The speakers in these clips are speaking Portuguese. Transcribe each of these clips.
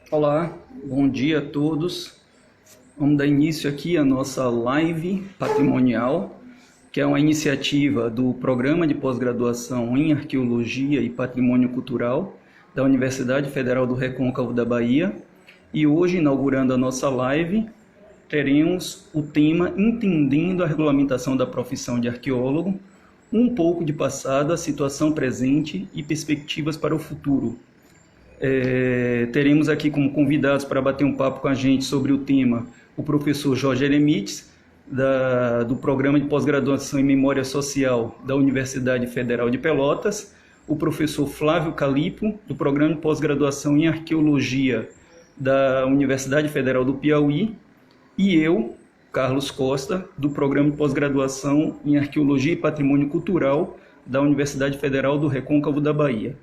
Olá, bom dia a todos. Vamos dar início aqui à nossa live patrimonial, que é uma iniciativa do Programa de Pós-Graduação em Arqueologia e Patrimônio Cultural da Universidade Federal do Recôncavo da Bahia. E hoje, inaugurando a nossa live, teremos o tema Entendendo a Regulamentação da Profissão de Arqueólogo, um pouco de passado, a situação presente e perspectivas para o futuro. Teremos aqui como convidados para bater um papo com a gente sobre o tema o professor Jorge Eremites, do Programa de Pós-Graduação em Memória Social da Universidade Federal de Pelotas, o professor Flávio Calipo, do Programa de Pós-Graduação em Arqueologia da Universidade Federal do Piauí, e eu, Carlos Costa, do Programa de Pós-Graduação em Arqueologia e Patrimônio Cultural da Universidade Federal do Recôncavo da Bahia.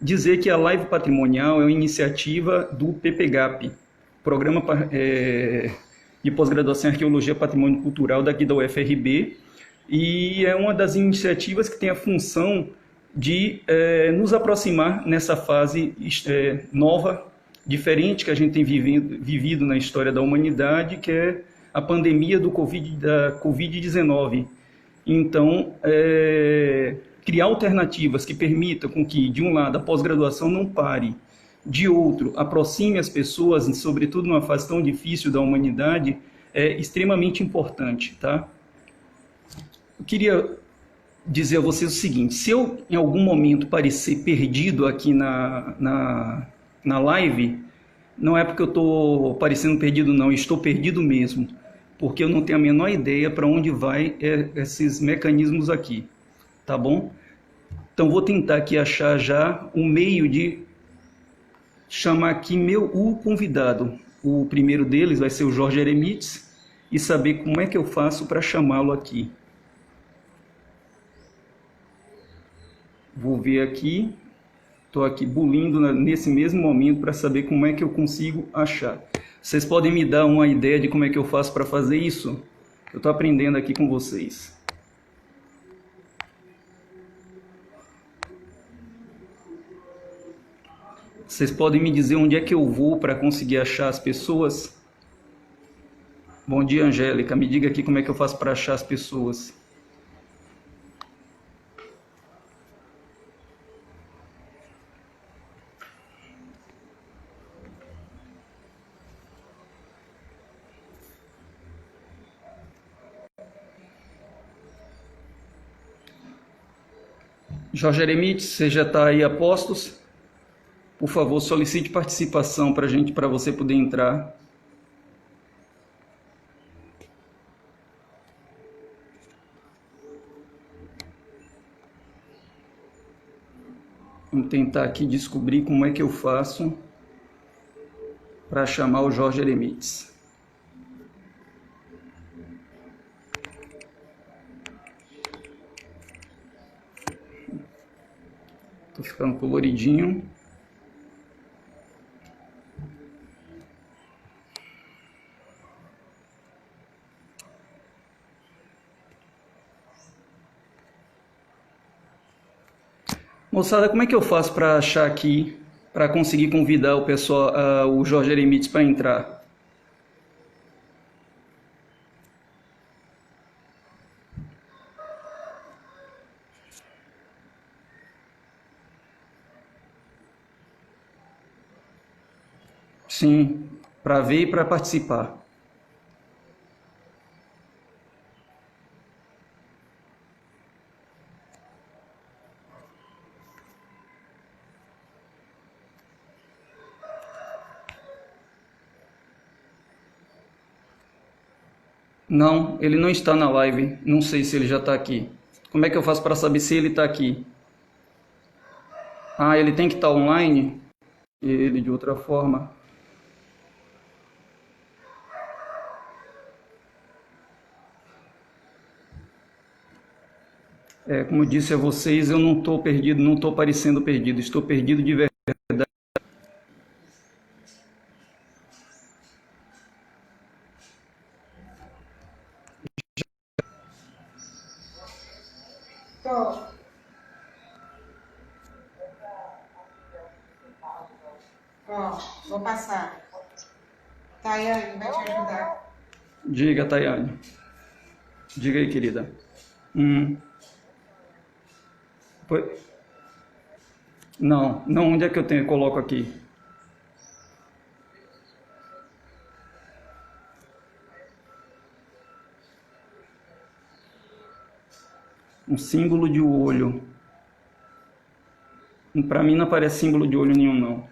Dizer que a live patrimonial é uma iniciativa do PPGAP, Programa de Pós-Graduação em Arqueologia e Patrimônio Cultural daqui da UFRB, e é uma das iniciativas que tem a função de nos aproximar nessa fase nova, diferente que a gente tem vivido na história da humanidade, que é a pandemia da Covid-19. Então, criar alternativas que permitam com que, de um lado, a pós-graduação não pare, de outro, aproxime as pessoas, sobretudo numa fase tão difícil da humanidade, é extremamente importante, tá? Eu queria dizer a vocês o seguinte: se eu, em algum momento, parecer perdido aqui na live, não é porque eu estou parecendo perdido, não, eu estou perdido mesmo, porque eu não tenho a menor ideia para onde vai esses mecanismos aqui, tá bom? Então vou tentar aqui achar já um meio de chamar aqui o convidado. O primeiro deles vai ser o Jorge Eremites e saber como é que eu faço para chamá-lo aqui. Vou ver aqui, estou aqui bulindo nesse mesmo momento para saber como é que eu consigo achar. Vocês podem me dar uma ideia de como é que eu faço para fazer isso? Eu estou aprendendo aqui com vocês. Vocês podem me dizer onde é que eu vou para conseguir achar as pessoas? Bom dia, Angélica. Me diga aqui como é que eu faço para achar as pessoas. Jorge Eremites, você já está aí a postos? Por favor, solicite participação para você poder entrar. Vamos tentar aqui descobrir como é que eu faço para chamar o Jorge Eremites. Estou ficando coloridinho. Moçada, como é que eu faço para achar aqui, para conseguir convidar o pessoal, o Jorge Eremites para entrar? Sim, para ver e para participar. Não, ele não está na live. Não sei se ele já está aqui. Como é que eu faço para saber se ele está aqui? Ah, ele tem que estar online? Ele de outra forma. Como eu disse a vocês, eu não estou perdido, não estou parecendo perdido. Estou perdido de verdade. Vou passar. Tayane vai te ajudar. Diga, Tayane. Diga aí, querida. Foi- Não, não, onde é que eu tenho? Eu coloco aqui. Um símbolo de olho. Para mim não aparece símbolo de olho nenhum, não.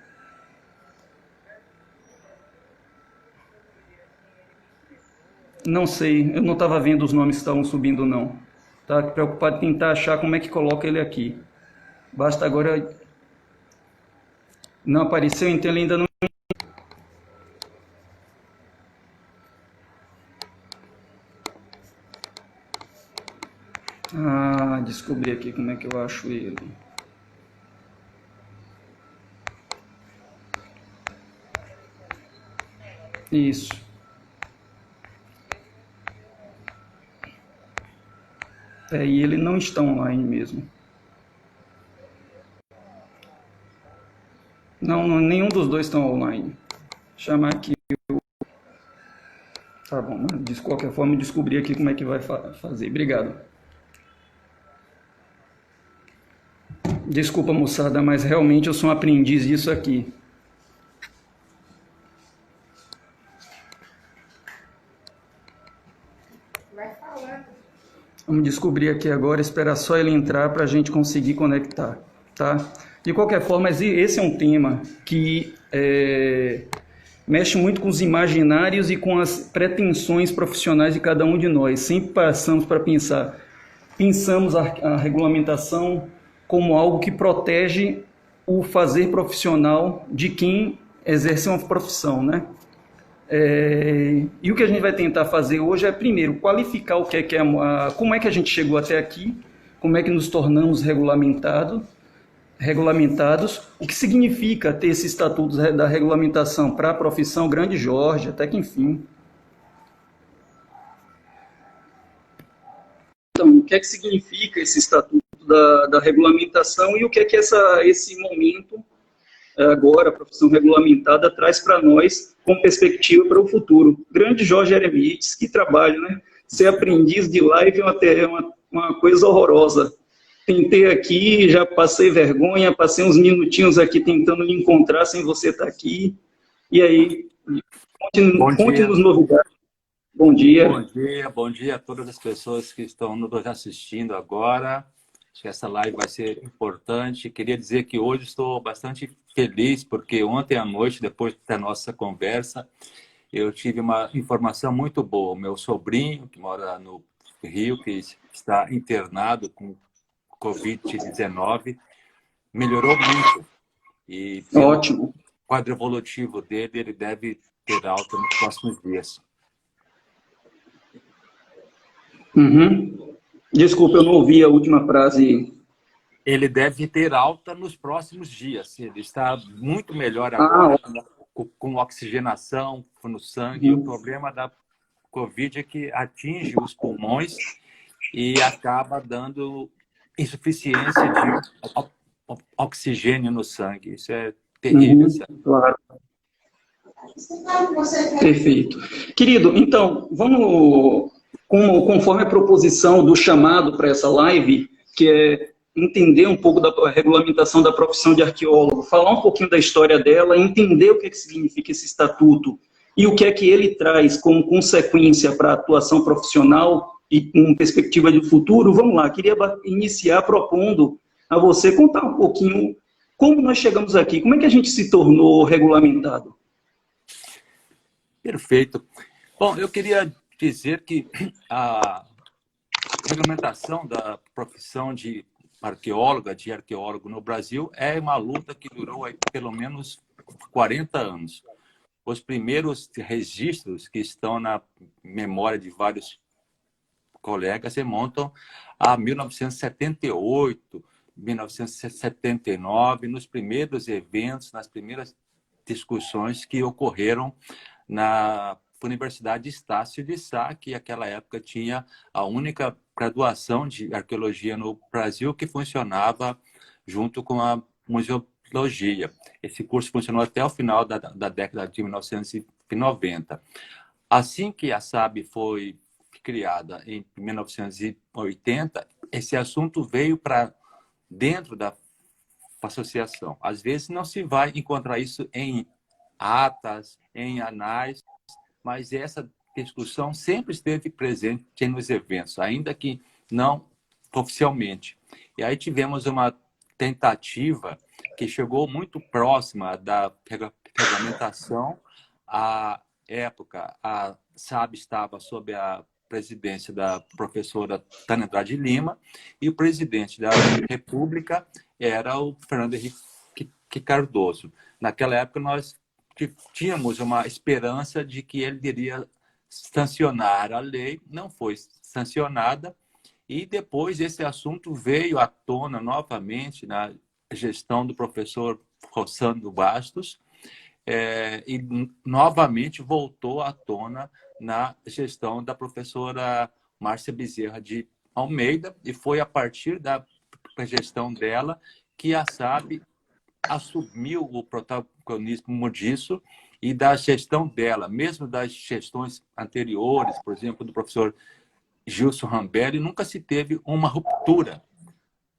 Não sei, eu não estava vendo os nomes que estavam subindo, não. Estava preocupado em tentar achar como é que coloca ele aqui. Basta agora... Não apareceu, então ele ainda não... Ah, descobri aqui como é que eu acho ele. Isso. E ele não está online mesmo. Não, nenhum dos dois estão online. Chamar aqui. Tá bom, mas de qualquer forma eu descobri aqui como é que vai fazer. Obrigado. Desculpa, moçada, mas realmente eu sou um aprendiz disso aqui. Vai falando. Vamos descobrir aqui agora, esperar só ele entrar para a gente conseguir conectar, tá? De qualquer forma, esse é um tema que mexe muito com os imaginários e com as pretensões profissionais de cada um de nós. Sempre passamos para pensamos a regulamentação como algo que protege o fazer profissional de quem exerce uma profissão, né? E o que a gente vai tentar fazer hoje é, primeiro, qualificar o que é como é que a gente chegou até aqui, como é que nos tornamos regulamentados, o que significa ter esse estatuto da regulamentação para a profissão Grande Jorge, até que enfim. Então, o que é que significa esse estatuto da regulamentação e o que é que esse momento agora, a profissão regulamentada, traz para nós com perspectiva para o futuro. Grande Jorge Eremites, que trabalho, né? Ser aprendiz de live é uma coisa horrorosa. Tentei aqui, já passei vergonha, passei uns minutinhos aqui tentando me encontrar sem você estar aqui. E aí, conte-nos novidades. Bom dia. Bom dia a todas as pessoas que estão nos assistindo agora. Acho que essa live vai ser importante. Queria dizer que hoje estou bastante feliz, porque ontem à noite, depois da nossa conversa, eu tive uma informação muito boa. O meu sobrinho, que mora no Rio, que está internado com Covid-19, melhorou muito. E ótimo. O quadro evolutivo dele, ele deve ter alta nos próximos dias. Desculpa, eu não ouvi a última frase. Ele deve ter alta nos próximos dias. Ele está muito melhor agora, com oxigenação no sangue. O problema da Covid é que atinge os pulmões e acaba dando insuficiência de oxigênio no sangue. Isso é terrível. Claro. Perfeito. Querido, então, vamos, conforme a proposição do chamado para essa live, que é entender um pouco da regulamentação da profissão de arqueólogo, falar um pouquinho da história dela, entender o que significa esse estatuto e o que é que ele traz como consequência para a atuação profissional e com perspectiva de futuro. Vamos lá, queria iniciar propondo a você contar um pouquinho como nós chegamos aqui, como é que a gente se tornou regulamentado. Perfeito. Bom, eu queria dizer que a regulamentação da profissão de arqueólogo no Brasil é uma luta que durou aí pelo menos 40 anos. Os primeiros registros que estão na memória de vários colegas remontam a 1978, 1979, nos primeiros eventos, nas primeiras discussões que ocorreram na Universidade Estácio de Sá, que naquela época tinha a única graduação de arqueologia no Brasil que funcionava junto com a Psicologia. Esse curso funcionou até o final da década de 1990. Assim que a SAB foi criada em 1980, esse assunto veio para dentro da associação. Às vezes não se vai encontrar isso em atas, em anais, mas essa discussão sempre esteve presente nos eventos, ainda que não oficialmente. E aí tivemos uma tentativa que chegou muito próxima da regulamentação. À época, a SAB estava sob a presidência da professora Tânia Andrade Lima e o presidente da República era o Fernando Henrique Cardoso. Naquela época, nós tínhamos uma esperança de que ele iria sancionar a lei, não foi sancionada, e depois esse assunto veio à tona novamente na gestão do professor Rossano Bastos, e novamente voltou à tona na gestão da professora Márcia Bezerra de Almeida, e foi a partir da gestão dela que a SAB assumiu o protagonismo disso, e da gestão dela, mesmo das gestões anteriores, por exemplo, do professor Gilson Rambelli, nunca se teve uma ruptura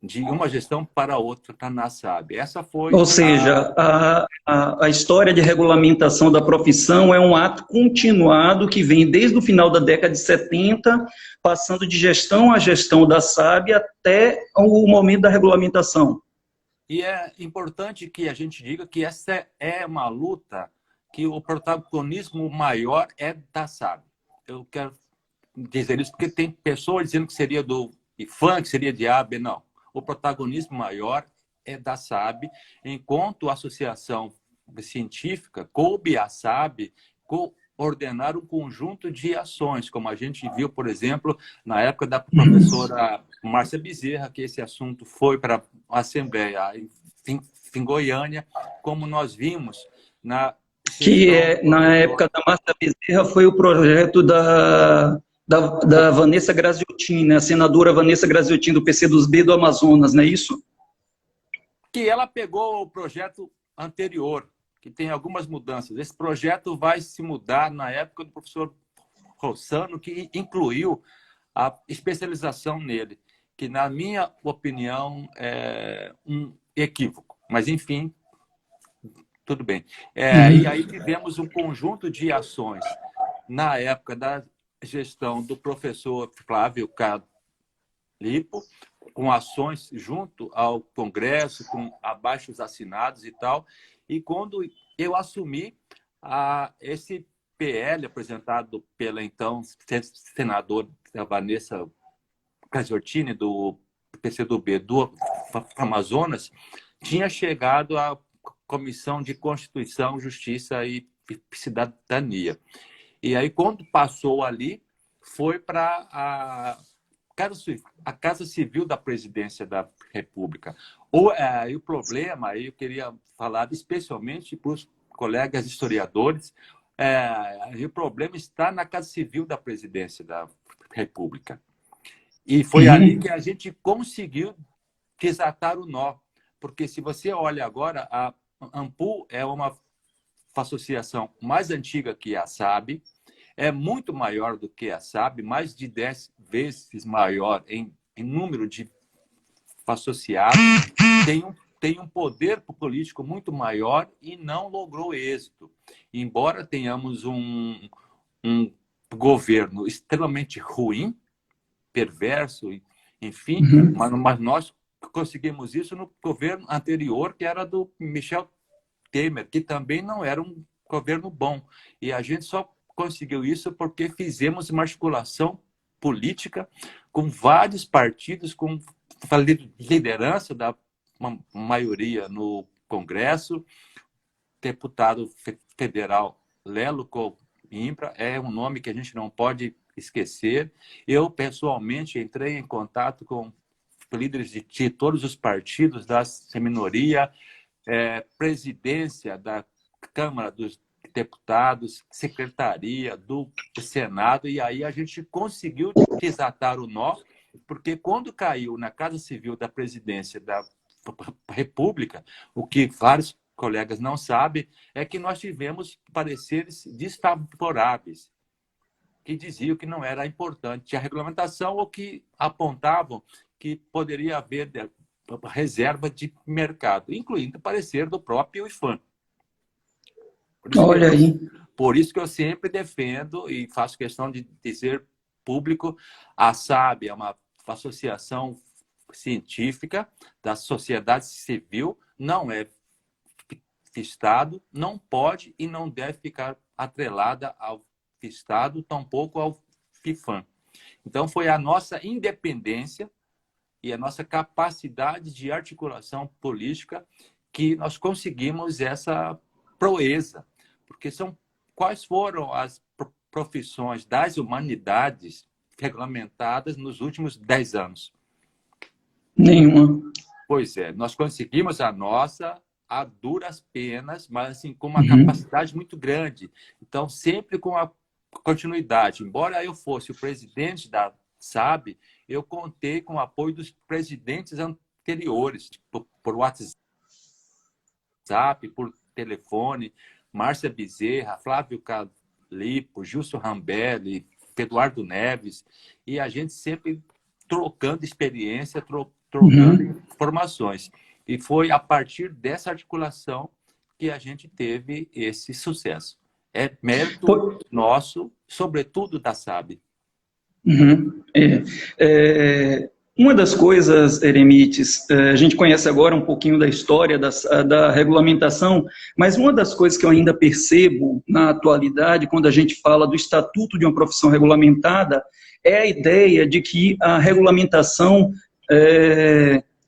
de uma gestão para outra na SAB. Essa foi Ou seja, a história de regulamentação da profissão é um ato continuado que vem desde o final da década de 70, passando de gestão a gestão da SAB até o momento da regulamentação. E é importante que a gente diga que essa é uma luta que o protagonismo maior é da SAB. Eu quero dizer isso porque tem pessoas dizendo que seria do IFAM, que seria de AB, não. O protagonismo maior é da SAB, enquanto a associação científica coube à SAB coordenar um conjunto de ações, como a gente viu, por exemplo, na época da professora Márcia Bezerra, que esse assunto foi para a Assembleia em Goiânia, como nós vimos na na época da Márcia Bezerra foi o projeto da Vanessa Graziotin, né? A senadora Vanessa Graziotin, do PCdoB do Amazonas, não é isso? Que ela pegou o projeto anterior, que tem algumas mudanças. Esse projeto vai se mudar na época do professor Rossano, que incluiu a especialização nele, que, na minha opinião, é um equívoco. Mas, enfim, tudo bem. E aí tivemos um conjunto de ações na época da gestão do professor Flávio Calipo, com ações junto ao Congresso, com abaixos assinados e tal. E quando eu assumi esse PL apresentado pela então senadora Vanessa Casortini, do PCdoB do Amazonas, tinha chegado à Comissão de Constituição, Justiça e Cidadania. E aí, quando passou ali, foi para a Casa Civil da Presidência da República. E o problema, aí eu queria falar especialmente para os colegas historiadores, o problema está na Casa Civil da Presidência da República. E foi ali que a gente conseguiu desatar o nó. Porque se você olha agora, a ANPU é uma associação mais antiga que a SAB, é muito maior do que a SAB, mais de 10 vezes maior em número de associados, tem um poder político muito maior e não logrou êxito. Embora tenhamos um governo extremamente ruim, perverso, enfim, mas nós conseguimos isso no governo anterior, que era do Michel Temer, que também não era um governo bom. E a gente só conseguiu isso porque fizemos uma articulação política com vários partidos, com a liderança da maioria no Congresso. Deputado federal Lelo Coimbra é um nome que a gente não pode esquecer. Eu, pessoalmente, entrei em contato com líderes de todos os partidos da minoria, presidência da Câmara dos Deputados, secretaria do Senado, e aí a gente conseguiu desatar o nó, porque quando caiu na Casa Civil da Presidência da República, o que vários colegas não sabem, é que nós tivemos pareceres desfavoráveis, que diziam que não era importante a regulamentação ou que apontavam que poderia haver reserva de mercado, incluindo o parecer do próprio IPHAN. Olha aí. Por isso que eu sempre defendo e faço questão de dizer público, a SAB é uma associação científica da sociedade civil, não é Estado, não pode e não deve ficar atrelada ao Estado, tampouco ao IPHAN. Então, foi a nossa independência e a nossa capacidade de articulação política que nós conseguimos essa proeza. Porque quais foram as profissões das humanidades regulamentadas nos últimos 10 anos? Nenhuma. Pois é, nós conseguimos a nossa a duras penas, mas assim, com uma capacidade muito grande. Então, sempre com a continuidade. Embora eu fosse o presidente da SAB, eu contei com o apoio dos presidentes anteriores, por WhatsApp, por telefone, Márcia Bezerra, Flávio Calipo, Justo Rambelli, Eduardo Neves, e a gente sempre trocando experiência, trocando informações. E foi a partir dessa articulação que a gente teve esse sucesso. É mérito nosso, sobretudo da SAB. Uma das coisas, Eremites, a gente conhece agora um pouquinho da história da regulamentação, mas uma das coisas que eu ainda percebo na atualidade, quando a gente fala do estatuto de uma profissão regulamentada, é a ideia de que a regulamentação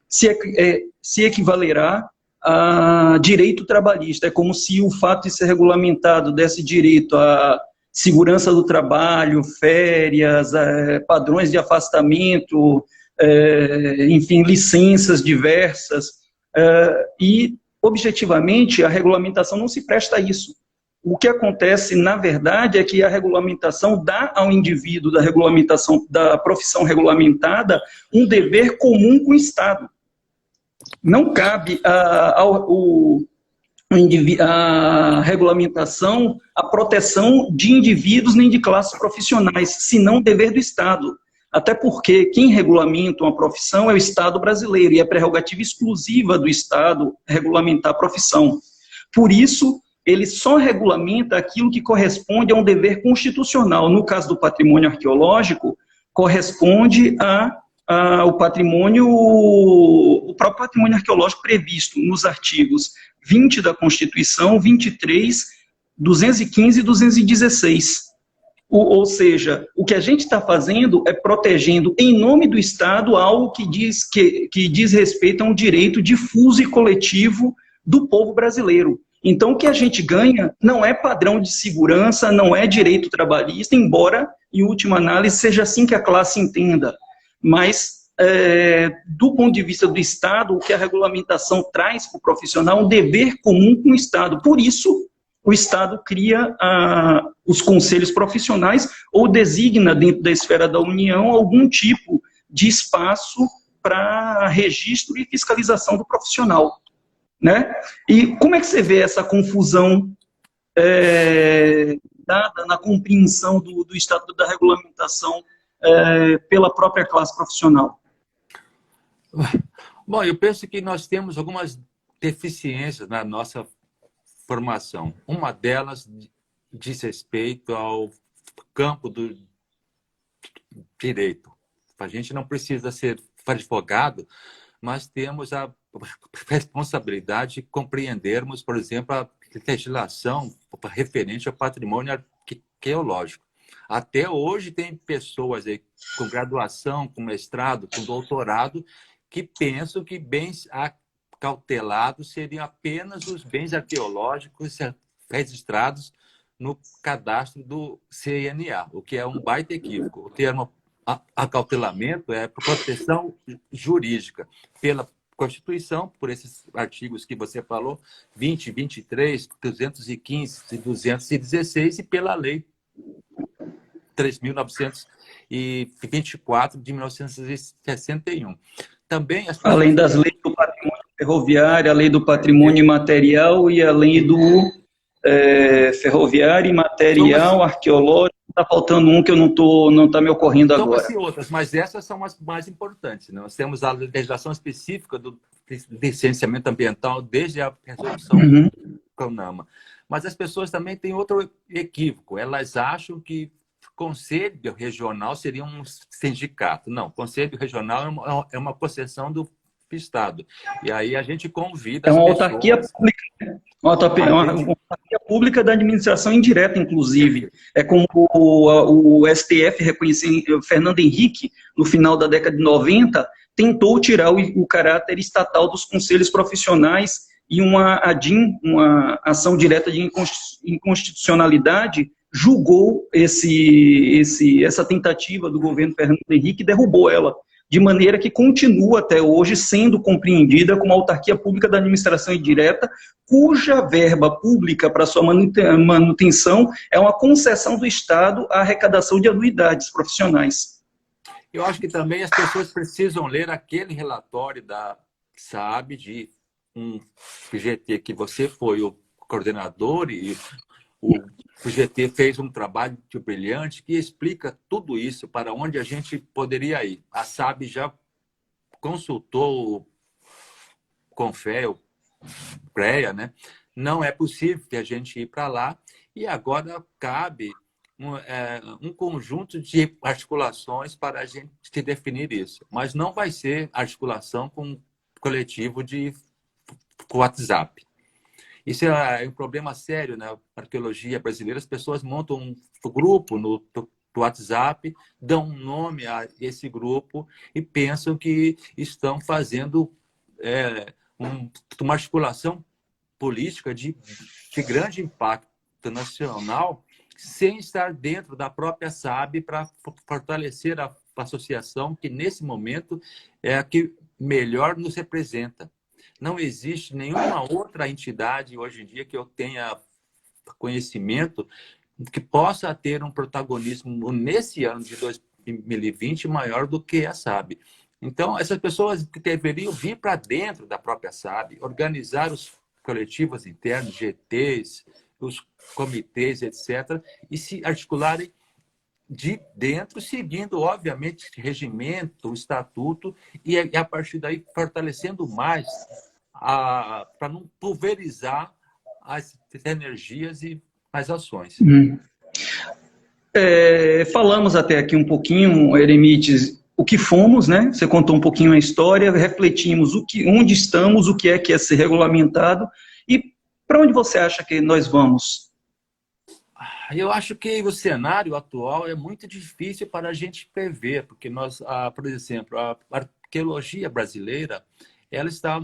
se equivalerá a direito trabalhista. É como se o fato de ser regulamentado desse direito à segurança do trabalho, férias, padrões de afastamento, enfim, licenças diversas, e, objetivamente, a regulamentação não se presta a isso. O que acontece, na verdade, é que a regulamentação dá ao indivíduo da regulamentação, da profissão regulamentada, um dever comum com o Estado. Não cabe à regulamentação a proteção de indivíduos nem de classes profissionais, senão dever do Estado. Até porque quem regulamenta uma profissão é o Estado brasileiro, e é prerrogativa exclusiva do Estado regulamentar a profissão. Por isso, ele só regulamenta aquilo que corresponde a um dever constitucional. No caso do patrimônio arqueológico, corresponde o próprio patrimônio arqueológico previsto nos artigos 20 da Constituição, 23, 215 e 216. Ou seja, o que a gente está fazendo é protegendo, em nome do Estado, algo que diz respeito a um direito difuso e coletivo do povo brasileiro. Então, o que a gente ganha não é padrão de segurança, não é direito trabalhista, embora, em última análise, seja assim que a classe entenda. Mas, do ponto de vista do Estado, o que a regulamentação traz para o profissional é um dever comum com o Estado. Por isso, o Estado cria os conselhos profissionais ou designa, dentro da esfera da União, algum tipo de espaço para registro e fiscalização do profissional. Né? E como é que você vê essa confusão dada na compreensão do Estatuto da Regulamentação pela própria classe profissional? Bom, eu penso que nós temos algumas deficiências na nossa formação. Uma delas diz respeito ao campo do direito. A gente não precisa ser advogado, mas temos a responsabilidade de compreendermos, por exemplo, a legislação referente ao patrimônio arqueológico. Até hoje tem pessoas aí com graduação, com mestrado, com doutorado, que pensam que bens cautelados seriam apenas os bens arqueológicos registrados no cadastro do CNA, o que é um baita equívoco. O termo acautelamento é proteção jurídica pela Constituição, por esses artigos que você falou, 20, 23, 215 e 216, e pela Lei 3.924 de 1961. Também além das leis do patrimônio ferroviária, a lei do patrimônio imaterial e a lei do ferroviário, imaterial, arqueológico. Está faltando um que eu não está me ocorrendo agora. São outras, mas essas são as mais importantes, né? Nós temos a legislação específica do licenciamento ambiental desde a resolução do CONAMA. Mas as pessoas também têm outro equívoco. Elas acham que conselho regional seria um sindicato. Não, conselho regional é uma concessão do Estado. E aí a gente convida as pessoas... autarquia pública, né? Uma autarquia pública da administração indireta, inclusive. É como o STF reconheceu, Fernando Henrique, no final da década de 90, tentou tirar o caráter estatal dos conselhos profissionais e uma ADIM, uma ação direta de inconstitucionalidade, julgou essa tentativa do governo Fernando Henrique e derrubou ela, de maneira que continua até hoje sendo compreendida como autarquia pública da administração indireta, cuja verba pública para sua manutenção é uma concessão do Estado à arrecadação de anuidades profissionais. Eu acho que também as pessoas precisam ler aquele relatório da SAAB, de um GT que você foi o coordenador e o GT fez um trabalho brilhante que explica tudo isso, para onde a gente poderia ir. A SAAB já consultou o CONFEA, o CREA, né? Não é possível que a gente ir para lá e agora cabe um conjunto de articulações para a gente definir isso. Mas não vai ser articulação com um coletivo de WhatsApp. Isso é um problema sério na arqueologia brasileira. As pessoas montam um grupo no WhatsApp, dão um nome a esse grupo e pensam que estão fazendo uma articulação política de grande impacto nacional sem estar dentro da própria SAAB para fortalecer a associação que, nesse momento, é a que melhor nos representa. Não existe nenhuma outra entidade hoje em dia que eu tenha conhecimento que possa ter um protagonismo nesse ano de 2020 maior do que a SAAB. Então, essas pessoas que deveriam vir para dentro da própria SAAB, organizar os coletivos internos, GTs, os comitês, etc., e se articularem de dentro, seguindo, obviamente, regimento, o estatuto, e a partir daí fortalecendo mais para não pulverizar as energias e as ações. Falamos até aqui um pouquinho, Eremites, o que fomos, né? Você contou um pouquinho a história, refletimos onde estamos, o que é ser regulamentado, e para onde você acha que nós vamos? Eu acho que o cenário atual é muito difícil para a gente prever, porque nós, por exemplo, a arqueologia brasileira, ela está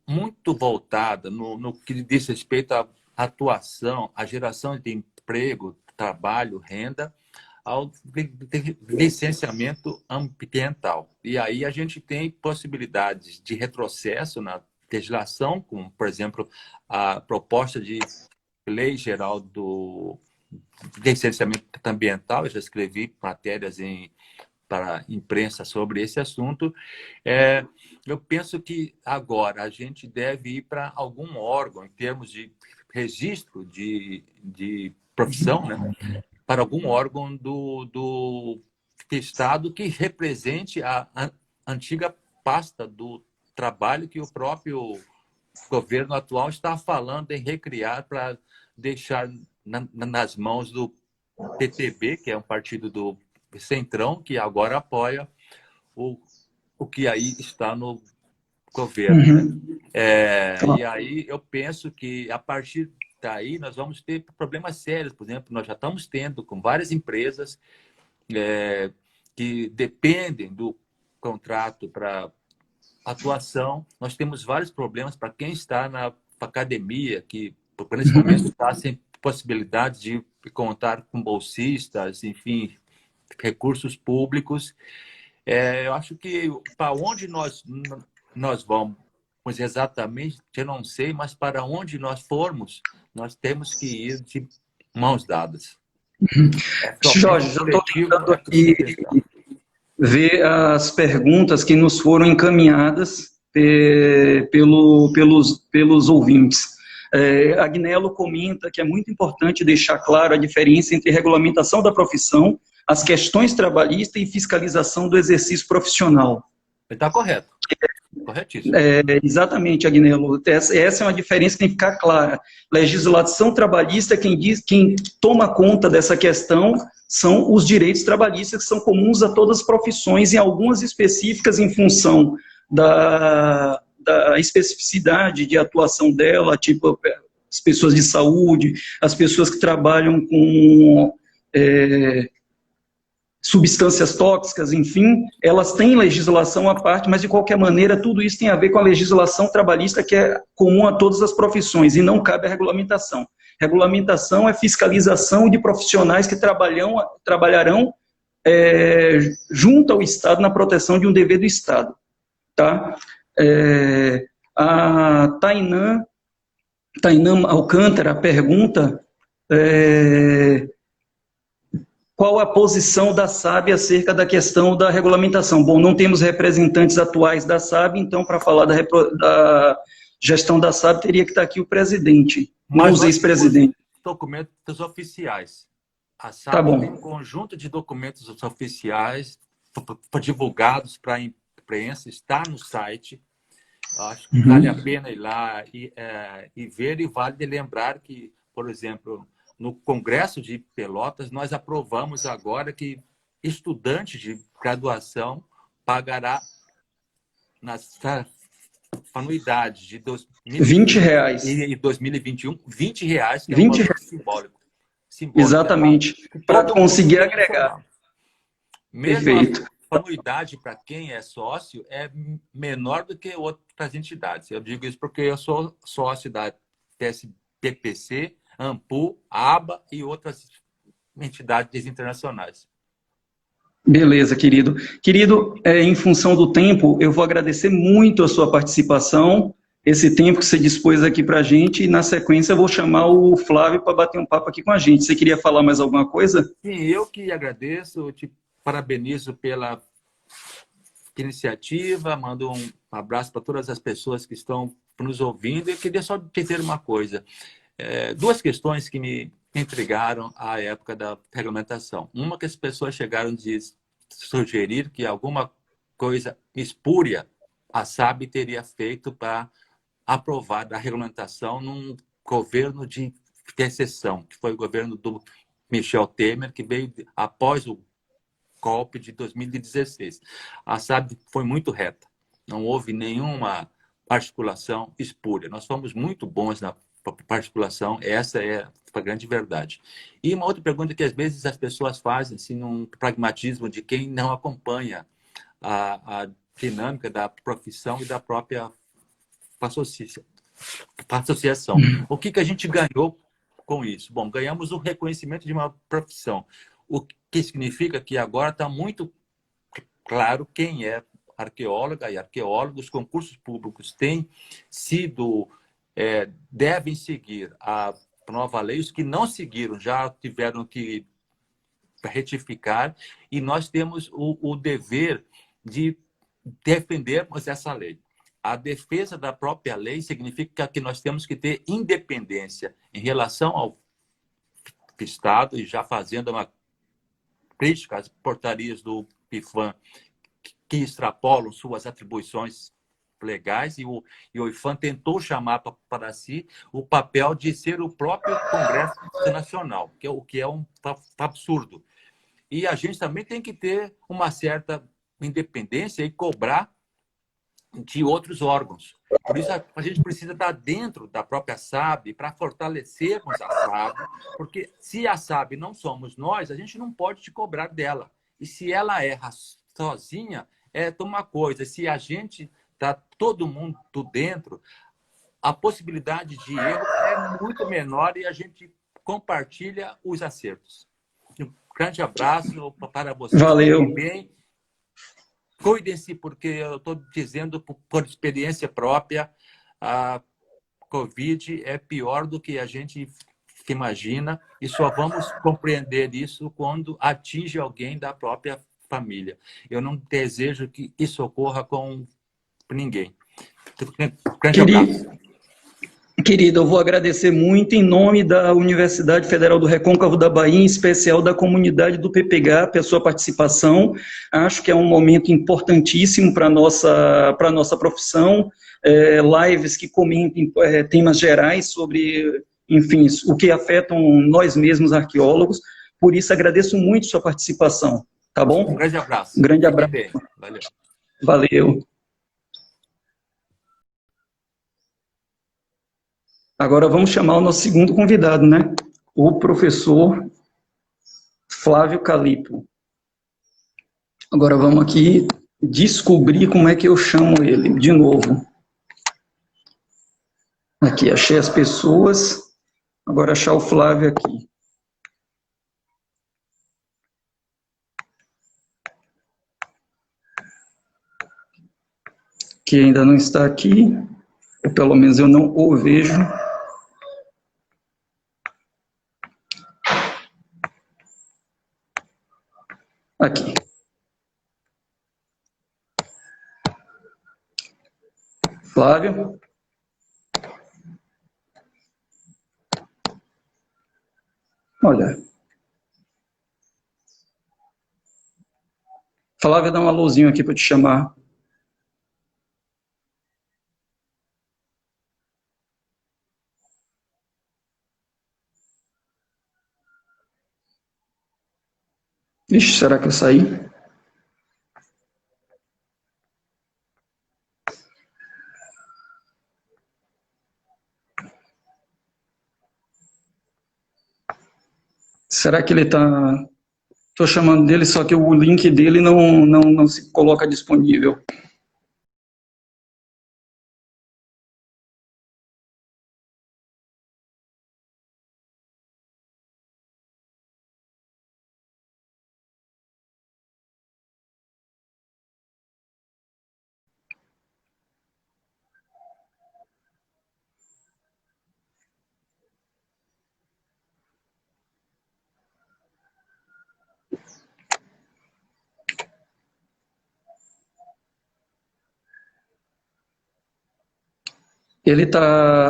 muito voltada no que diz respeito à atuação, à geração de emprego, trabalho, renda, ao licenciamento ambiental. E aí a gente tem possibilidades de retrocesso na legislação, como, por exemplo, a proposta de lei geral do licenciamento ambiental. Eu já escrevi matérias para a imprensa sobre esse assunto. Eu penso que agora a gente deve ir para algum órgão, em termos de registro de profissão, né? Para algum órgão do Estado que represente a antiga pasta do trabalho que o próprio governo atual está falando em recriar para deixar nas mãos do PTB, que é um partido do Centrão, que agora apoia o que aí está no governo. E aí eu penso que, a partir daí, nós vamos ter problemas sérios. Por exemplo, nós já estamos tendo com várias empresas que dependem do contrato para atuação. Nós temos vários problemas para quem está na academia, que nesse momento está sem possibilidade de contar com bolsistas, enfim, recursos públicos. Eu acho que para onde nós vamos exatamente, eu não sei, mas para onde nós formos, nós temos que ir de mãos dadas. Jorge, eu estou tentando aqui ver as perguntas que nos foram encaminhadas pelos ouvintes. Agnello comenta que é muito importante deixar claro a diferença entre regulamentação da profissão, as questões trabalhistas e fiscalização do exercício profissional. Está correto. Corretíssimo. Exatamente, Agnello. Essa é uma diferença que tem que ficar clara. Legislação trabalhista, quem toma conta dessa questão são os direitos trabalhistas, que são comuns a todas as profissões, e algumas específicas em função da especificidade de atuação dela, tipo as pessoas de saúde, as pessoas que trabalham com substâncias tóxicas, enfim, elas têm legislação à parte, mas de qualquer maneira tudo isso tem a ver com a legislação trabalhista, que é comum a todas as profissões, e não cabe a regulamentação. Regulamentação é fiscalização de profissionais que trabalharão junto ao Estado na proteção de um dever do Estado. Tá? A Tainã Alcântara pergunta qual a posição da SAB acerca da questão da regulamentação. Bom, não temos representantes atuais da SAB, então, para falar da gestão da SAB, teria que estar aqui o presidente, não os ex-presidentes. Documentos oficiais. A Tá SAB bom. tem um conjunto de documentos oficiais divulgados para a imprensa, está no site. Acho que vale a pena ir lá e ver, e vale lembrar que, por exemplo, no Congresso de Pelotas, nós aprovamos agora que estudante de graduação pagará nas anuidades de 20 reais. e 2021, 20 reais, que é 20 um valor simbólico. Exatamente, para conseguir agregar. Mesmo Perfeito. a anuidade para quem é sócio é menor do que outras entidades. Eu digo isso porque eu sou sócio da TSPPC, AMPU, ABA e outras entidades internacionais. Beleza, querido. Querido, em função do tempo, eu vou agradecer muito a sua participação, esse tempo que você dispôs aqui para a gente, e na sequência eu vou chamar o Flávio para bater um papo aqui com a gente. Você queria falar mais alguma coisa? Sim, eu que agradeço, eu te parabenizo pela iniciativa, mando um abraço para todas as pessoas que estão nos ouvindo, e eu queria só dizer uma coisa. Duas questões que me intrigaram à época da regulamentação. Uma, que as pessoas chegaram de sugerir que alguma coisa espúria a SAB teria feito para aprovar a regulamentação num governo de exceção, que foi o governo do Michel Temer, que veio após o golpe de 2016. A SAB foi muito reta, não houve nenhuma articulação espúria. Nós fomos muito bons na articulação, essa é a grande verdade. E uma outra pergunta que às vezes as pessoas fazem, assim, num pragmatismo de quem não acompanha a dinâmica da profissão e da própria associação. O que a gente ganhou com isso? Bom, ganhamos o reconhecimento de uma profissão, o que significa que agora está muito claro quem é arqueóloga e arqueólogo. Os concursos públicos têm sido, devem seguir a nova lei. Os que não seguiram já tiveram que retificar, e nós temos o dever de defendermos essa lei. A defesa da própria lei significa que nós temos que ter independência em relação ao Estado, e já fazendo uma crítica às portarias do PIFAM que extrapolam suas atribuições legais, e o IFAM tentou chamar para si o papel de ser o próprio Congresso Nacional, que é um absurdo. E a gente também tem que ter uma certa independência e cobrar de outros órgãos. Por isso a gente precisa estar dentro da própria SAB para fortalecermos a SAB, porque se a SAB não somos nós, a gente não pode te cobrar dela. E se ela erra sozinha, uma coisa. Se a gente está todo mundo dentro, a possibilidade de erro é muito menor e a gente compartilha os acertos. Um grande abraço para vocês. Valeu. Fiquem bem. Cuidem-se, porque eu estou dizendo por experiência própria, a Covid é pior do que a gente imagina, e só vamos compreender isso quando atinge alguém da própria família. Eu não desejo que isso ocorra com ninguém. Grande abraço. Querido, eu vou agradecer muito em nome da Universidade Federal do Recôncavo da Bahia, em especial da comunidade do PPGA, pela sua participação. Acho que é um momento importantíssimo para a nossa profissão, lives que comentem temas gerais sobre, enfim, o que afetam nós mesmos, arqueólogos. Por isso, agradeço muito sua participação, tá bom? Um grande abraço. Um grande abraço. Valeu. Valeu. Agora vamos chamar o nosso segundo convidado, né? O professor Flávio Calipo. Agora vamos aqui descobrir como é que eu chamo ele de novo. Aqui, achei as pessoas. Agora achar o Flávio aqui. Que ainda não está aqui. Ou pelo menos eu não o vejo. Aqui. Flávio. Olha. Flávio, dá um alôzinho aqui para te chamar. Ixi, será que eu saí? Será que ele está... Estou chamando dele, só que o link dele não se coloca disponível.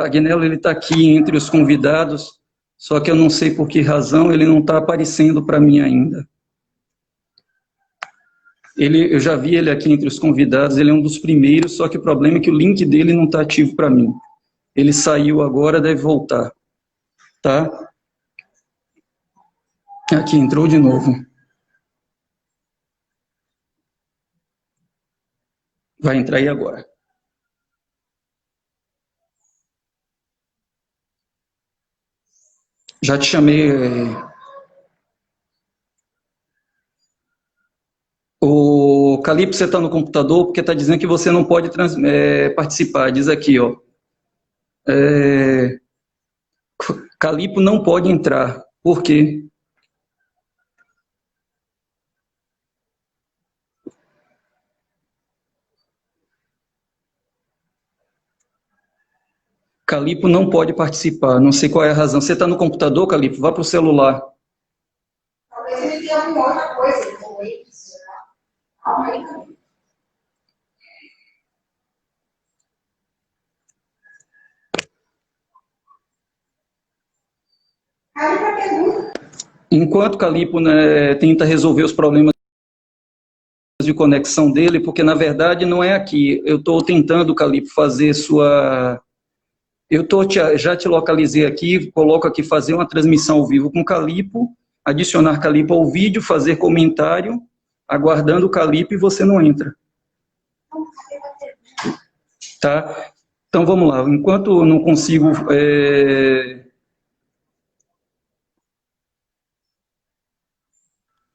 Agnello, ele está aqui entre os convidados, só que eu não sei por que razão ele não está aparecendo para mim ainda. Eu já vi ele aqui entre os convidados, ele é um dos primeiros, só que o problema é que o link dele não está ativo para mim. Ele saiu agora, deve voltar. Tá? Aqui, entrou de novo. Vai entrar aí agora. Já te chamei. O Calipo, você está no computador porque está dizendo que você não pode participar. Diz aqui, ó. Calipo não pode entrar. Por quê? Calipo não pode participar. Não sei qual é a razão. Você está no computador, Calipo? Vá para o celular. Talvez ele tenha alguma outra coisa. Calma aí. Aí para pergunta. Enquanto Calipo, né, tenta resolver os problemas de conexão dele, porque na verdade não é aqui. Eu estou tentando, Calipo, fazer sua... já te localizei aqui, coloco aqui fazer uma transmissão ao vivo com Calipo, adicionar Calipo ao vídeo, fazer comentário, aguardando o Calipo e você não entra. Tá? Então vamos lá. Enquanto eu não consigo...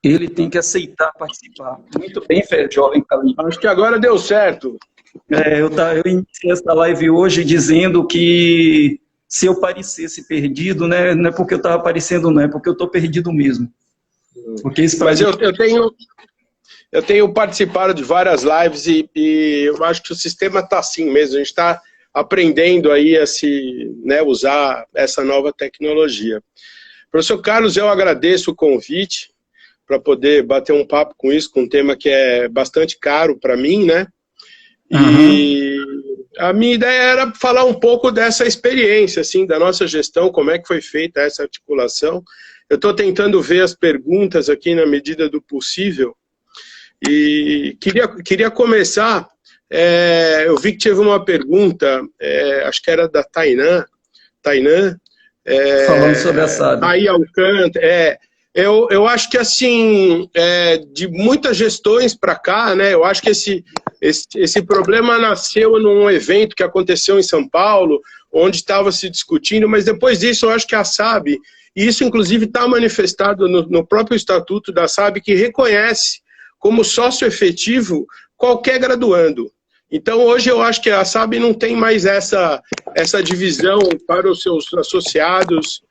Ele tem que aceitar participar. Muito bem, jovem Calipo. Acho que agora deu certo. Eu iniciei essa live hoje dizendo que se eu parecesse perdido, né, não é porque eu estava parecendo, não, é porque eu estou perdido mesmo. Porque isso Mas eu tenho participado de várias lives e eu acho que o sistema está assim mesmo. A gente está aprendendo aí a usar essa nova tecnologia. Professor Carlos, eu agradeço o convite para poder bater um papo com isso, com um tema que é bastante caro para mim, né? E a minha ideia era falar um pouco dessa experiência, assim, da nossa gestão, como é que foi feita essa articulação. Eu estou tentando ver as perguntas aqui na medida do possível. E queria começar, eu vi que teve uma pergunta, acho que era da Tainã, falando sobre a SAB. Aí Alcântara, eu acho que, assim, de muitas gestões para cá, né, eu acho que esse problema nasceu num evento que aconteceu em São Paulo, onde estava se discutindo, mas depois disso eu acho que a SAB, e isso inclusive está manifestado no próprio estatuto da SAB, que reconhece como sócio efetivo qualquer graduando. Então hoje eu acho que a SAB não tem mais essa divisão para os seus associados,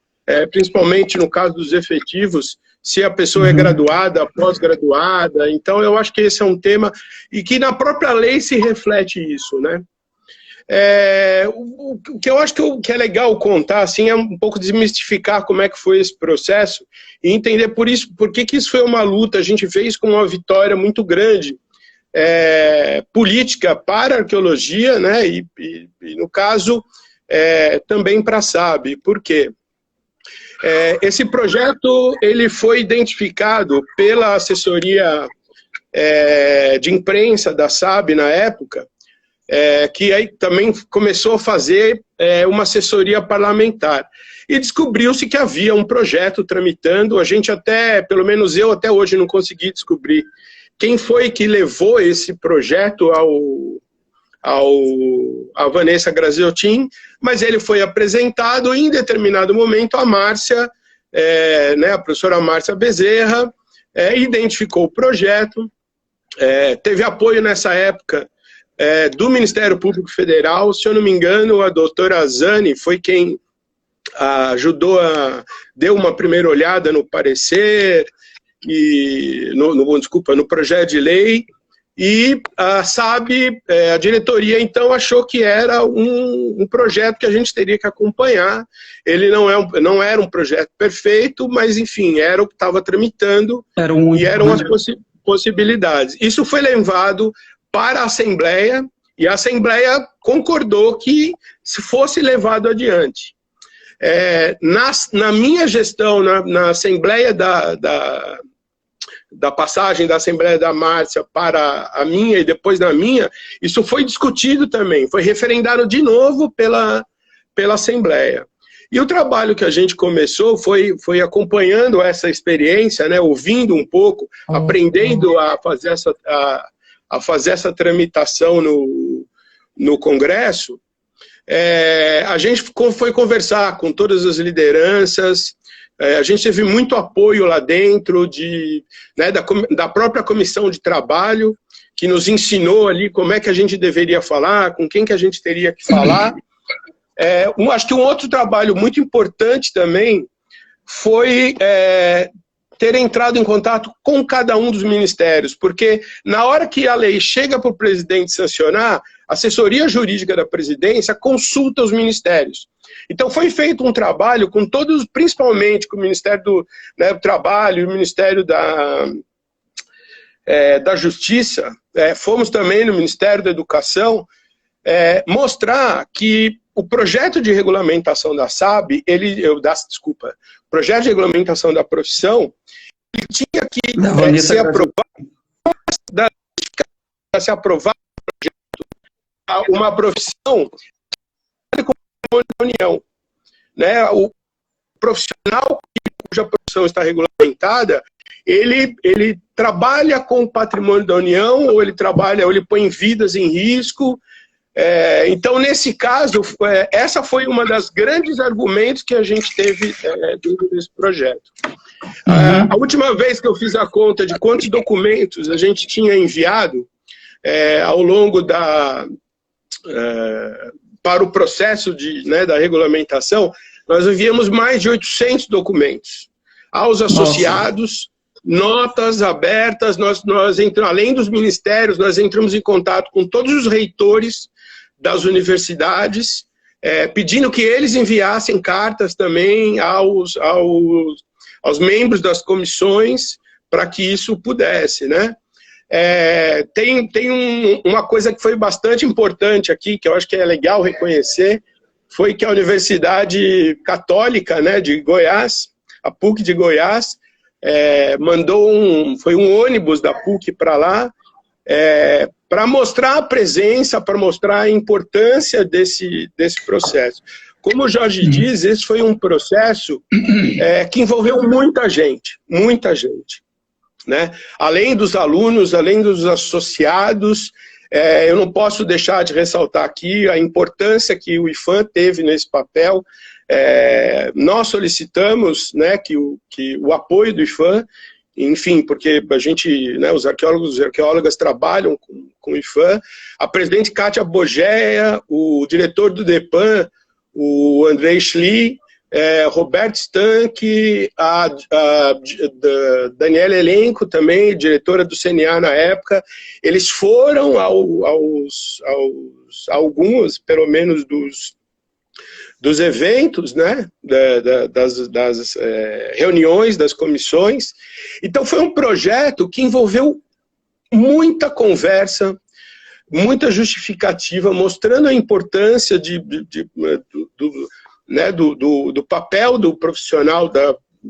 principalmente no caso dos efetivos, se a pessoa é graduada, pós-graduada. Então eu acho que esse é um tema, e que na própria lei se reflete isso, né? O que eu acho que é legal contar, assim, é um pouco desmistificar como é que foi esse processo e entender por que isso foi uma luta. A gente fez com uma vitória muito grande política para a arqueologia, né, e no caso também para a SAB. Por quê? Esse projeto ele foi identificado pela assessoria de imprensa da SAB na época, que aí também começou a fazer uma assessoria parlamentar. E descobriu-se que havia um projeto tramitando. A gente pelo menos eu até hoje não consegui descobrir quem foi que levou esse projeto a Vanessa Graziotin, mas ele foi apresentado e em determinado momento a Márcia, né, a professora Márcia Bezerra, identificou o projeto, teve apoio nessa época do Ministério Público Federal. Se eu não me engano, a doutora Zani foi quem ajudou deu uma primeira olhada no parecer, no projeto de lei, e a SAB, a diretoria, então, achou que era um projeto que a gente teria que acompanhar. Ele não era um projeto perfeito, mas, enfim, era o que estava tramitando, e eram as possibilidades. Isso foi levado para a Assembleia, e a Assembleia concordou que se fosse levado adiante. Na minha gestão, na Assembleia da passagem da Assembleia da Márcia para a minha e depois da minha, isso foi discutido também, foi referendado de novo pela Assembleia. E o trabalho que a gente começou foi acompanhando essa experiência, né, ouvindo um pouco, aprendendo a fazer essa tramitação no Congresso. A gente foi conversar com todas as lideranças. A gente teve muito apoio lá dentro da própria comissão de trabalho, que nos ensinou ali como é que a gente deveria falar, com quem que a gente teria que falar. Acho que um outro trabalho muito importante também foi ter entrado em contato com cada um dos ministérios, porque na hora que a lei chega para o presidente sancionar, a assessoria jurídica da presidência consulta os ministérios. Então foi feito um trabalho com todos, principalmente com o Ministério do Trabalho e o Ministério da Justiça, fomos também no Ministério da Educação, mostrar que o projeto de regulamentação da SAB, o projeto de regulamentação da profissão, ele tinha que ser aprovado uma profissão da União, né? O profissional cuja profissão está regulamentada, ele trabalha com o patrimônio da União, ou ele põe vidas em risco. Então, nesse caso, essa foi uma das grandes argumentos que a gente teve dentro desse projeto. A última vez que eu fiz a conta de quantos documentos a gente tinha enviado ao longo para o processo da regulamentação, nós enviamos mais de 800 documentos aos associados. Notas abertas, além dos ministérios, nós entramos em contato com todos os reitores das universidades, pedindo que eles enviassem cartas também aos membros das comissões, para que isso pudesse, né? uma coisa que foi bastante importante aqui, que eu acho que é legal reconhecer, foi que a Universidade Católica, né, de Goiás, a PUC de Goiás, foi um ônibus da PUC para lá, para mostrar a presença, para mostrar a importância desse processo. Como o Jorge diz, esse foi um processo que envolveu muita gente, né? Além dos alunos, além dos associados, eu não posso deixar de ressaltar aqui a importância que o IPHAN teve nesse papel. Nós solicitamos, né, que o apoio do IPHAN, enfim, porque a gente, né, os arqueólogos e arqueólogas trabalham com o IPHAN, a presidente Kátia Bogeia, o diretor do DEPAN, o Andrei Schlie, Roberto Stank, a Daniela Elenco também, diretora do CNA na época, eles foram a alguns, pelo menos, dos eventos, né, das reuniões, das comissões. Então foi um projeto que envolveu muita conversa, muita justificativa, mostrando a importância do papel do profissional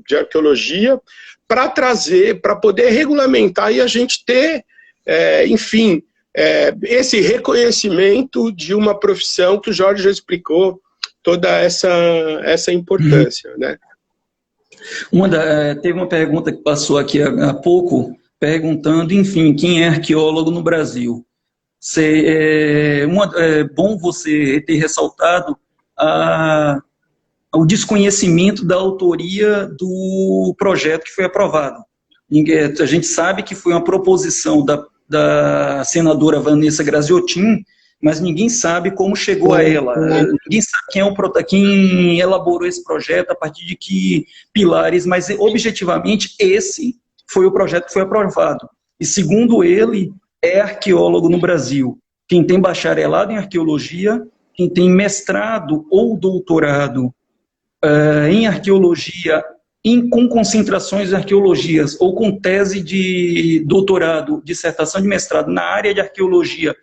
de arqueologia para trazer, para poder regulamentar e a gente ter, enfim, esse reconhecimento de uma profissão que o Jorge já explicou toda essa importância, né? Teve uma pergunta que passou aqui há pouco, perguntando, enfim, quem é arqueólogo no Brasil? É bom você ter ressaltado o desconhecimento da autoria do projeto que foi aprovado. A gente sabe que foi uma proposição da senadora Vanessa Graziotin, mas ninguém sabe como chegou a ela. Ninguém sabe quem elaborou esse projeto, a partir de que pilares, mas objetivamente esse foi o projeto que foi aprovado. E segundo ele, é arqueólogo no Brasil quem tem bacharelado em arqueologia, quem tem mestrado ou doutorado em arqueologia, com concentrações em arqueologias, ou com tese de doutorado, dissertação de mestrado na área de arqueologia,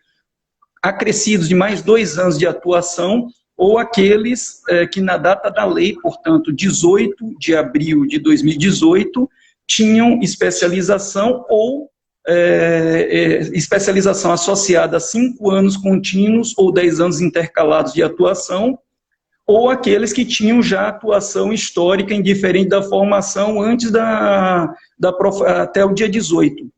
acrescidos de mais 2 anos de atuação, ou aqueles que na data da lei, portanto, 18 de abril de 2018, tinham especialização ou especialização associada a 5 anos contínuos ou 10 anos intercalados de atuação, ou aqueles que tinham já atuação histórica indiferente da formação antes até o dia 18.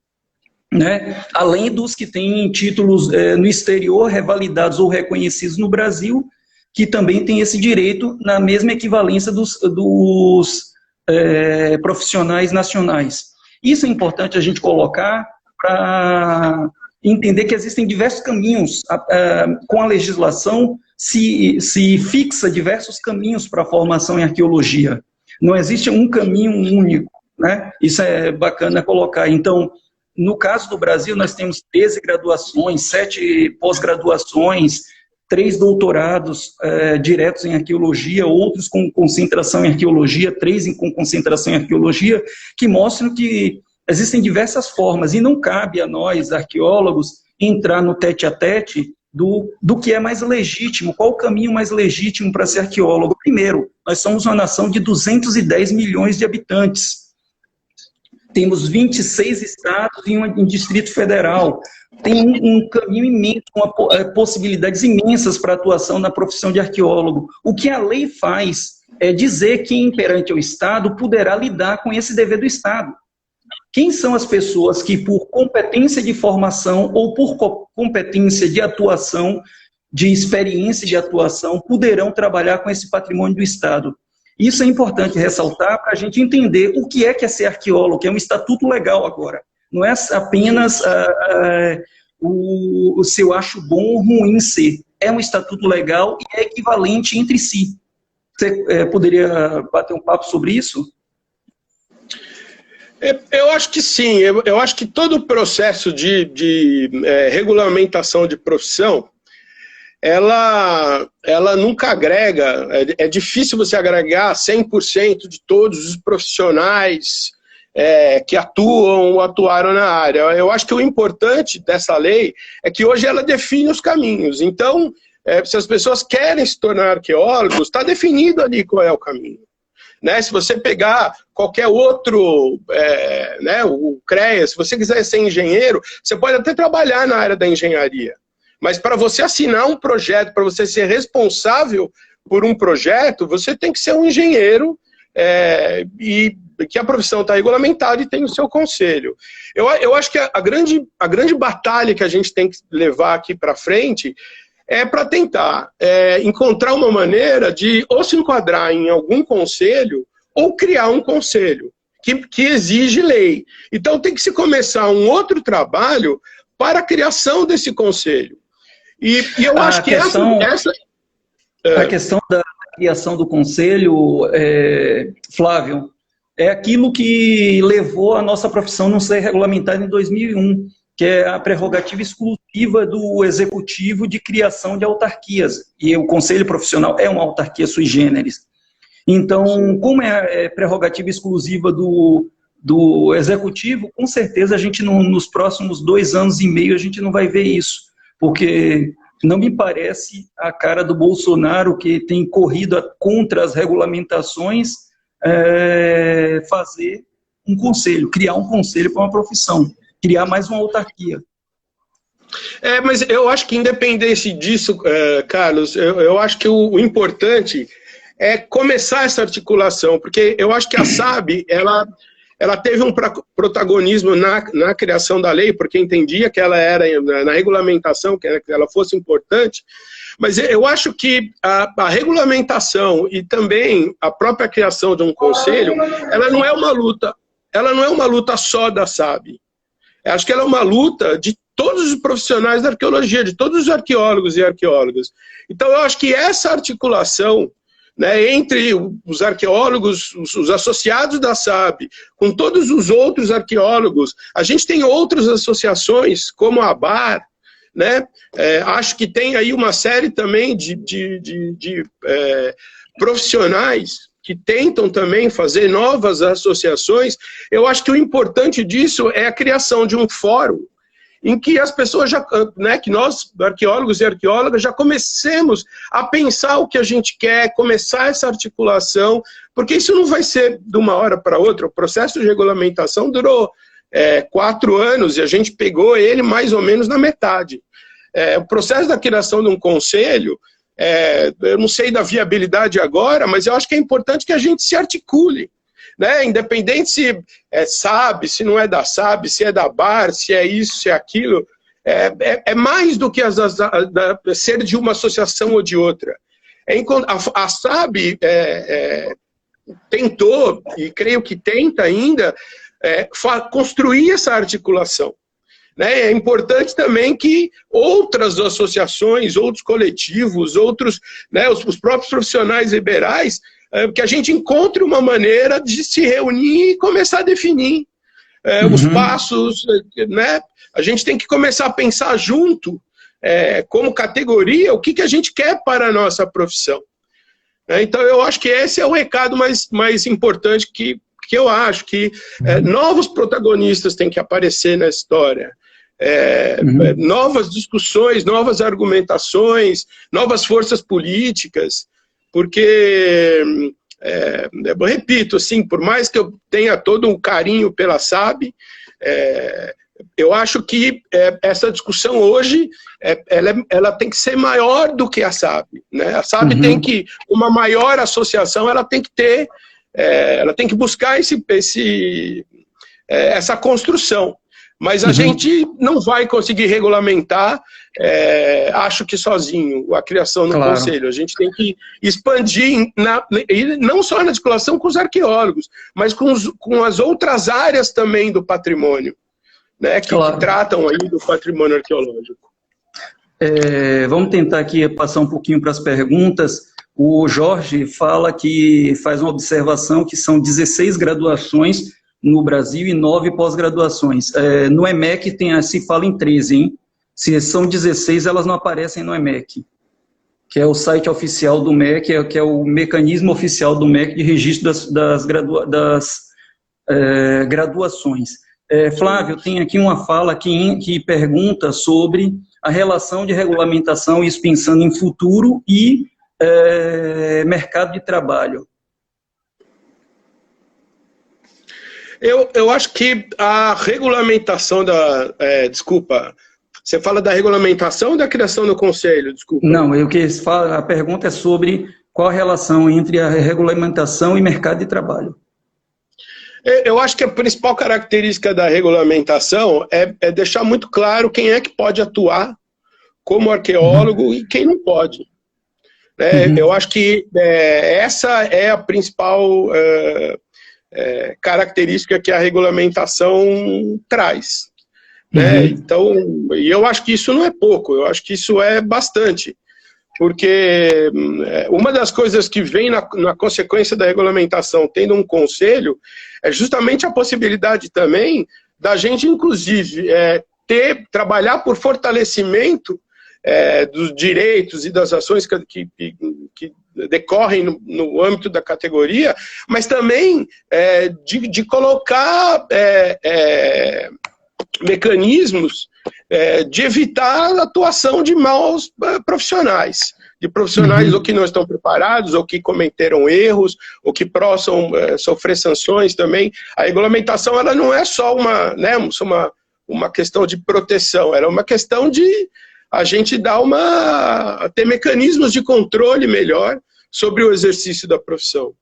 Né? Além dos que têm títulos no exterior, revalidados ou reconhecidos no Brasil, que também têm esse direito na mesma equivalência dos profissionais nacionais. Isso é importante a gente colocar para entender que existem diversos caminhos. Com a legislação se fixa diversos caminhos para a formação em arqueologia. Não existe um caminho único, né? Isso é bacana colocar. Então, no caso do Brasil, nós temos 13 graduações, 7 pós-graduações, 3 doutorados diretos em arqueologia, outros com concentração em arqueologia, 3 com concentração em arqueologia, que mostram que existem diversas formas, e não cabe a nós, arqueólogos, entrar no tete-a-tete do que é mais legítimo, qual o caminho mais legítimo para ser arqueólogo. Primeiro, nós somos uma nação de 210 milhões de habitantes. Temos 26 estados e um Distrito Federal. Tem um caminho imenso, possibilidades imensas para atuação na profissão de arqueólogo. O que a lei faz é dizer quem, perante o Estado, poderá lidar com esse dever do Estado. Quem são as pessoas que, por competência de formação ou por competência de atuação, de experiência de atuação, poderão trabalhar com esse patrimônio do Estado? Isso é importante ressaltar para a gente entender o que é ser arqueólogo, que é um estatuto legal agora. Não é apenas se eu acho bom ou ruim ser. É um estatuto legal e é equivalente entre si. Você poderia bater um papo sobre isso? Eu acho que sim. Eu acho que todo o processo de regulamentação de profissão, ela nunca agrega. É difícil você agregar 100% de todos os profissionais que atuam ou atuaram na área. Eu acho que o importante dessa lei é que hoje ela define os caminhos. Então, se as pessoas querem se tornar arqueólogos, está definido ali qual é o caminho. Né? Se você pegar qualquer outro, o CREA, se você quiser ser engenheiro, você pode até trabalhar na área da engenharia. Mas para você assinar um projeto, para você ser responsável por um projeto, você tem que ser um engenheiro e que a profissão está regulamentada e tem o seu conselho. Eu acho que a grande batalha que a gente tem que levar aqui para frente é para tentar encontrar uma maneira de ou se enquadrar em algum conselho ou criar um conselho que exige lei. Então tem que se começar um outro trabalho para a criação desse conselho. E eu acho que a questão da criação do conselho, Flávio, é aquilo que levou a nossa profissão não ser regulamentada em 2001, que é a prerrogativa exclusiva do executivo de criação de autarquias. E o conselho profissional é uma autarquia sui generis. Então, como é prerrogativa exclusiva do executivo, com certeza a gente nos próximos 2 anos e meio a gente não vai ver isso, porque não me parece a cara do Bolsonaro, que tem corrido contra as regulamentações, fazer um conselho, criar um conselho para uma profissão, criar mais uma autarquia. Mas eu acho que independente disso, Carlos, eu acho que o importante é começar essa articulação, porque eu acho que a SAB, ela teve um protagonismo na criação da lei, porque entendia que ela era, na regulamentação, que ela fosse importante, mas eu acho que a regulamentação e também a própria criação de um conselho, ela não é uma luta só da SAB. Eu acho que ela é uma luta de todos os profissionais da arqueologia, de todos os arqueólogos e arqueólogas. Então eu acho que essa articulação, né, entre os arqueólogos, os associados da SAB, com todos os outros arqueólogos, a gente tem outras associações, como a ABAR, né? Acho que tem aí uma série também de profissionais que tentam também fazer novas associações. Eu acho que o importante disso é a criação de um fórum em que as pessoas que nós, arqueólogos e arqueólogas, já comecemos a pensar o que a gente quer, começar essa articulação, porque isso não vai ser de uma hora para outra. O processo de regulamentação durou 4 anos e a gente pegou ele mais ou menos na metade. O processo da criação de um conselho, eu não sei da viabilidade agora, mas eu acho que é importante que a gente se articule, né? Independente se SAB, se não é da SAB, se é da BAR, se é isso, se é aquilo, é mais do que ser de uma associação ou de outra. A SAB tentou, e creio que tenta ainda, construir essa articulação. Né? É importante também que outras associações, outros coletivos, outros, né, os próprios profissionais liberais, que a gente encontre uma maneira de se reunir e começar a definir os passos, né? A gente tem que começar a pensar junto, como categoria, o que a gente quer para a nossa profissão. Então, eu acho que esse é o recado mais importante que eu acho, que novos protagonistas têm que aparecer na história. Novas discussões, novas argumentações, novas forças políticas, porque, eu repito, assim, por mais que eu tenha todo um carinho pela SAB, eu acho que essa discussão hoje, ela tem que ser maior do que a SAB, né? A SAB tem que, uma maior associação, ela tem que ter, ela tem que buscar essa construção. Mas a gente não vai conseguir regulamentar, acho que sozinho, a criação do conselho. A gente tem que expandir, não só na articulação com os arqueólogos, mas com as outras áreas também do patrimônio, né, que tratam aí do patrimônio arqueológico. Vamos tentar aqui passar um pouquinho para as perguntas. O Jorge faz uma observação que são 16 graduações no Brasil e 9 pós-graduações. No EMEC se fala em 13, hein? Se são 16, elas não aparecem no EMEC, que é o site oficial do MEC, que é o mecanismo oficial do MEC de registro graduações. Flávio, tem aqui uma fala que pergunta sobre a relação de regulamentação, isso pensando em futuro, e mercado de trabalho. Eu acho que a regulamentação desculpa, você fala da regulamentação ou da criação do conselho? Desculpa. Não, a pergunta é sobre qual a relação entre a regulamentação e mercado de trabalho. Eu acho que a principal característica da regulamentação é deixar muito claro quem é que pode atuar como arqueólogo e quem não pode. Eu acho que essa é a principal característica que a regulamentação traz. Então, eu acho que isso não é pouco, eu acho que isso é bastante. Porque uma das coisas que vem na consequência da regulamentação, tendo um conselho, é justamente a possibilidade também da gente, inclusive, trabalhar por fortalecimento dos direitos e das ações que decorrem no âmbito da categoria, mas também de colocar mecanismos de evitar a atuação de maus profissionais, de profissionais ou que não estão preparados, ou que cometeram erros, ou que possam sofrer sanções também. A regulamentação ela não é só uma questão de proteção, ela é uma questão de a gente ter mecanismos de controle melhor sobre o exercício da profissão.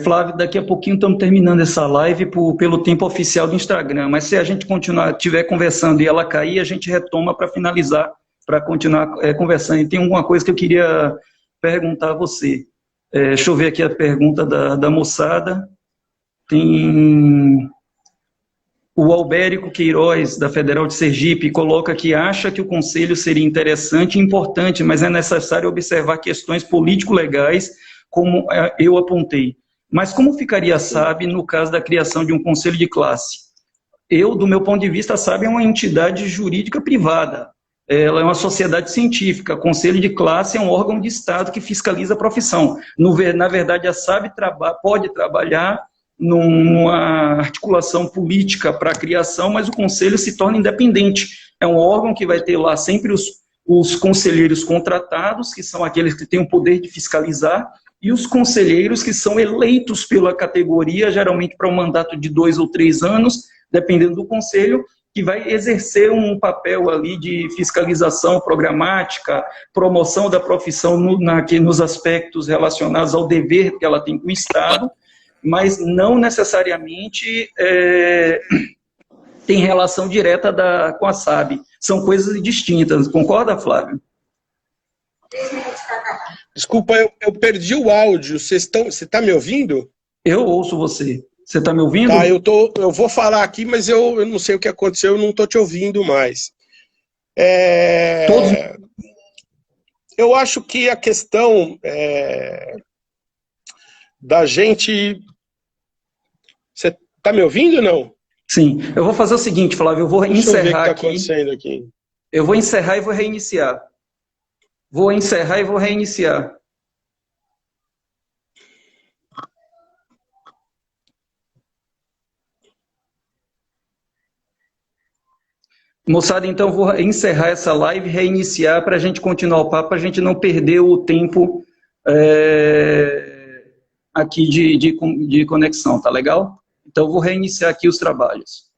Flávio, daqui a pouquinho estamos terminando essa live pelo tempo oficial do Instagram, mas se a gente estiver conversando e ela cair, a gente retoma para finalizar, para continuar conversando. E tem alguma coisa que eu queria perguntar a você. Deixa eu ver aqui a pergunta da moçada. Tem... O Albérico Queiroz, da Federal de Sergipe, coloca que acha que o conselho seria interessante e importante, mas é necessário observar questões político-legais, como eu apontei. Mas como ficaria a SAB no caso da criação de um conselho de classe? Do meu ponto de vista, a SAB é uma entidade jurídica privada. Ela é uma sociedade científica. O conselho de classe é um órgão de Estado que fiscaliza a profissão. Na verdade, a SAB pode trabalhar numa articulação política para a criação, mas o conselho se torna independente. É um órgão que vai ter lá sempre os conselheiros contratados, que são aqueles que têm o poder de fiscalizar, e os conselheiros que são eleitos pela categoria, geralmente para um mandato de 2 ou 3 anos, dependendo do conselho, que vai exercer um papel ali de fiscalização programática, promoção da profissão nos aspectos relacionados ao dever que ela tem com o Estado, mas não necessariamente tem relação direta com a SAB. São coisas distintas. Concorda, Flávio? Desculpa, eu perdi o áudio. Você está me ouvindo? Eu ouço você. Você está me ouvindo? Tá, eu vou falar aqui, mas eu não sei o que aconteceu, eu não estou te ouvindo mais. Eu acho que a questão da gente... Você está me ouvindo ou não? Sim. Eu vou fazer o seguinte, Flávio, eu vou encerrar aqui. Acontecendo aqui. Eu vou encerrar e vou reiniciar. Vou encerrar e vou reiniciar. Moçada, então eu vou encerrar essa live e reiniciar para a gente continuar o papo, para a gente não perder o tempo aqui de conexão, tá legal? Então eu vou reiniciar aqui os trabalhos.